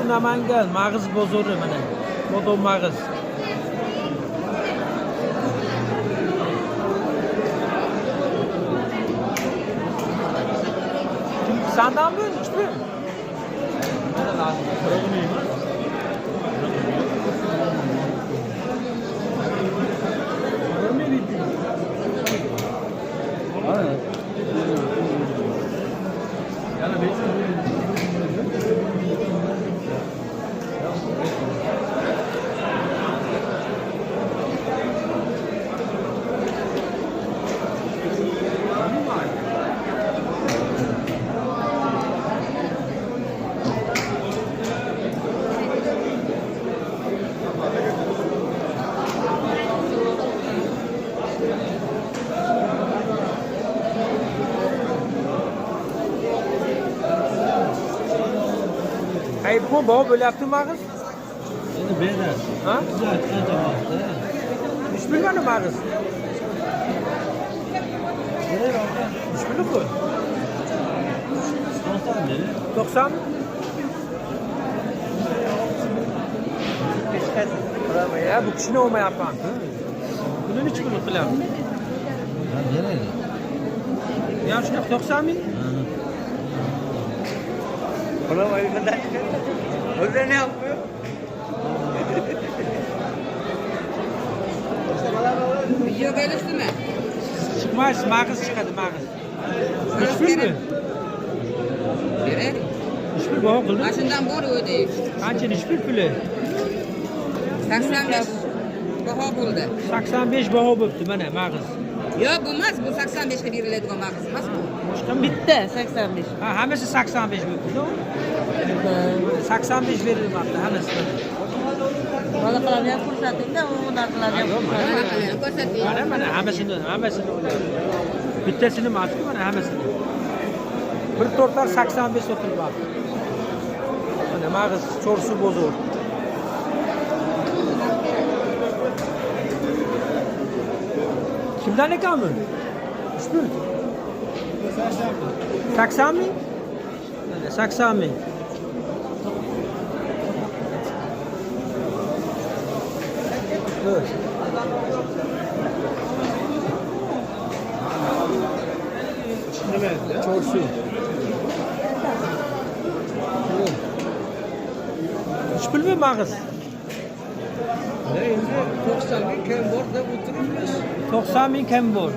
Şu Namangan, mağız bozori mana. Modo mağız. Senden mi? Hiçbir? Ne lazım? Hayır bu baba böyle yaptın mı ağız? Şimdi beyler. Ha? Güzel, tamam. Hiç bilmem mi ağız? Nereye orada? Hiç bilmem mi? 90 lira. 90? Ya bu kişi ne olma yapan? Bunun için bunu kılam. Ya nereye? Ya şuna 90 bin? Ulan ayıkından öyle ne yapıyor? Video gelişti mi? Çıkmaz, mağız çıkadı mağız. Hiçbir mi? Evet. Hiçbir baba kıldı. Başından boru ödeyiş. Kaçın hiçbir pülü? 85 baha buldu. 85 baba böptü bana mağız. Yok bulmaz bu 85'e veriledi o mağazı. Başka mı? Bitti 85. Ha, hamısı 85 böptü. 85 veririm hatta hamısı. Balıklarına fırsatında onlar kılacak. Bana korsatayım. Bana hamısını Bütçesini mi açtı bana hamısını. Bir tortar 85 oturup aldı. Bana mağız çorsu bozuldu. Kimden ne kaldı? Hiçbir. 80 mi? 80 mi? Evet. Çorsu. Hiç bilmiyorum mağız. Ne indi? 90 bin kembor da oturmuş. 90 bin kembor.